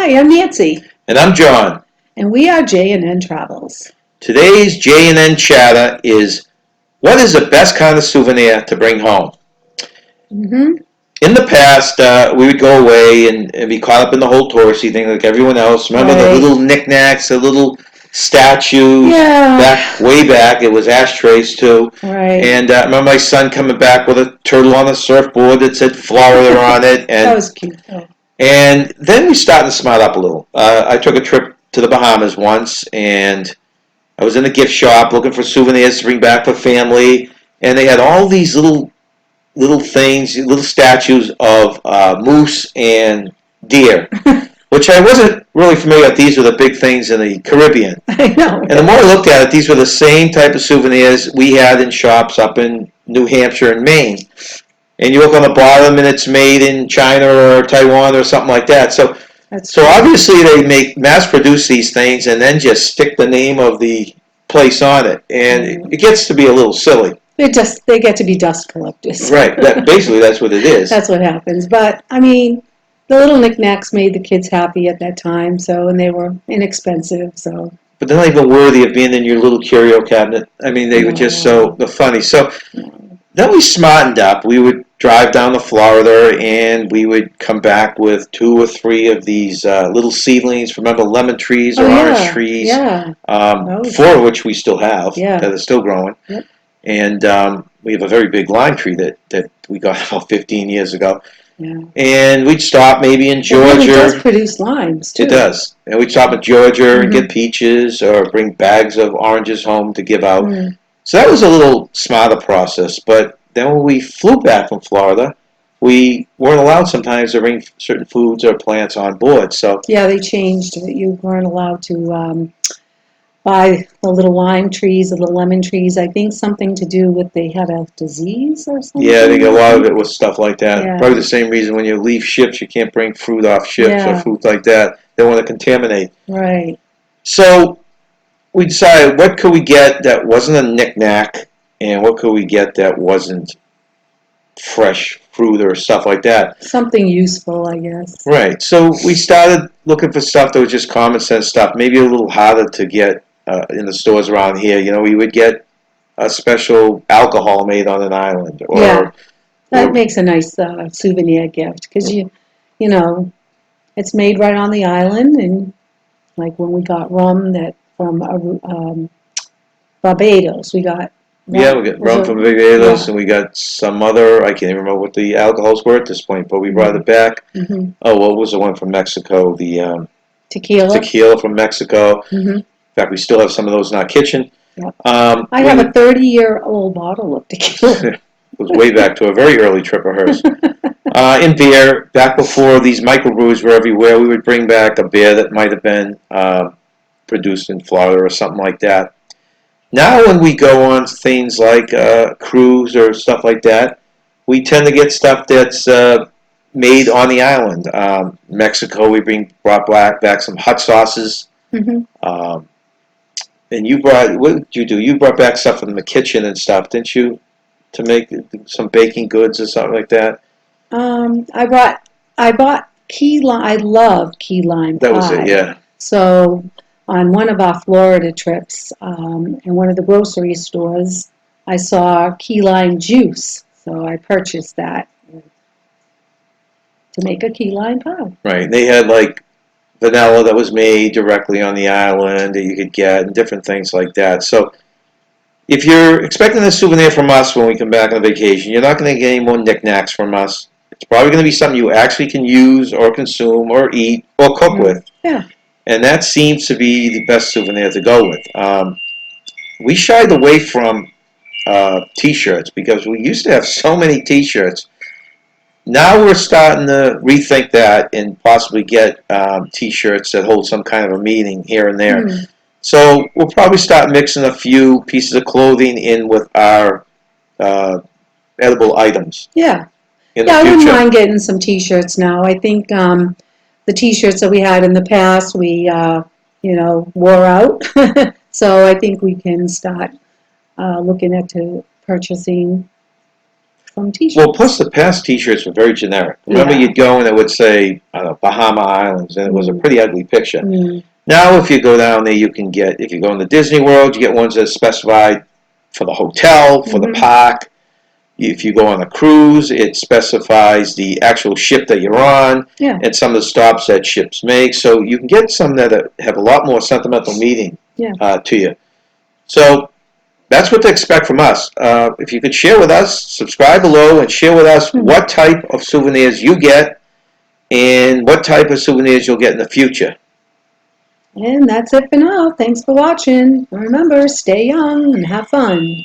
Hi, I'm Nancy, And I'm John. and we are J&N Travels. Today's J&N Chatter is what is the best kind of souvenir to bring home? Mm-hmm. In the past, we would go away and be caught up in the whole touristy thing like everyone else. Remember the Right. little knickknacks, the little statues? Yeah. Way back, it was ashtrays too. Right. And I remember my son coming back with a turtle on a surfboard that said Florida on it. That was cute. Oh. And then we started to smile up a little. I took a trip to the Bahamas once, and I was in a gift shop looking for souvenirs to bring back for family, and they had all these little things, little statues of moose and deer, which I wasn't really familiar with. These were the big things in the Caribbean. I know. And the more I looked at it, these were the same type of souvenirs we had in shops up in New Hampshire and Maine. And you look on the bottom, and it's made in China or Taiwan or something like that. So obviously they mass produce these things and then just stick the name of the place on it, and it gets to be a little silly. They get to be dust collectors. Right. Basically that's what it is. That's what happens. But I mean, the little knickknacks made the kids happy at that time. And they were inexpensive. So. But they're not even worthy of being in your little curio cabinet. I mean, they were just so funny. So then we smartened up. We would drive down to Florida, and we would come back with 2 or 3 of these little seedlings. Remember lemon trees or orange trees? Yeah. 4 of which we still have that are still growing. Yep. And we have a very big lime tree that we got about 15 years ago. Yeah. And we'd stop maybe in Georgia. It really does produce limes, too. It does. And we'd stop in Georgia and get peaches or bring bags of oranges home to give out. So that was a little smarter process. But then when we flew back from Florida, we weren't allowed sometimes to bring certain foods or plants on board. So yeah, they changed. You weren't allowed to buy the little lime trees, the little lemon trees. I think something to do with they had a disease or something. Yeah, I think a lot of it was stuff like that. Yeah. Probably the same reason when you leave ships, you can't bring fruit off ships or fruit like that. They want to contaminate. Right. So we decided what could we get that wasn't a knick-knack, and what could we get that wasn't fresh fruit or stuff like that. Something useful, I guess. Right. So we started looking for stuff that was just common sense stuff, maybe a little harder to get in the stores around here. You know, we would get a special alcohol made on an island. That makes a nice souvenir gift because you it's made right on the island, and like when we got rum that from Barbados, we got. Yeah, we got rum from Barbados, and we got some other, I can't even remember what the alcohols were at this point, but we brought it back. Oh, what was the one from Mexico? The tequila from Mexico. In fact, we still have some of those in our kitchen. Yep. I have a 30-year-old bottle of tequila. It was way back to a very early trip of hers. In beer, back before these microbrews were everywhere, we would bring back a beer that might have been produced in Florida or something like that. Now when we go on things like cruise or stuff like that, we tend to get stuff that's made on the island. Mexico, we brought back some hot sauces. And what did you do? You brought back stuff from the kitchen and stuff, didn't you? To make some baking goods or something like that. I bought key lime. I love key lime pie. That was it, yeah. So on one of our Florida trips, in one of the grocery stores, I saw key lime juice. So I purchased that to make a key lime pie. Right. They had like vanilla that was made directly on the island that you could get and different things like that. So if you're expecting a souvenir from us when we come back on vacation, you're not going to get any more knickknacks from us. It's probably going to be something you actually can use or consume or eat or cook with. Yeah. And that seems to be the best souvenir to go with. We shied away from T-shirts because we used to have so many T-shirts. Now we're starting to rethink that and possibly get T-shirts that hold some kind of a meaning here and there. So we'll probably start mixing a few pieces of clothing in with our edible items. Yeah. I wouldn't mind getting some T-shirts now. I think the T-shirts that we had in the past, we wore out. So I think we can start looking at purchasing from T-shirts. Well, plus the past T-shirts were very generic. Remember, Yeah. you'd go and it would say, I don't know, Bahama Islands, and it was a pretty ugly picture. Mm. Now, if you go down there, you can get, if you go into Disney World, you get ones that are specified for the hotel, for the park. If you go on a cruise, it specifies the actual ship that you're on Yeah. and some of the stops that ships make. So you can get some that have a lot more sentimental meaning to you. So that's what to expect from us. If you could share with us, subscribe below and share with us what type of souvenirs you get and what type of souvenirs you'll get in the future. And that's it for now. Thanks for watching. Remember, stay young and have fun.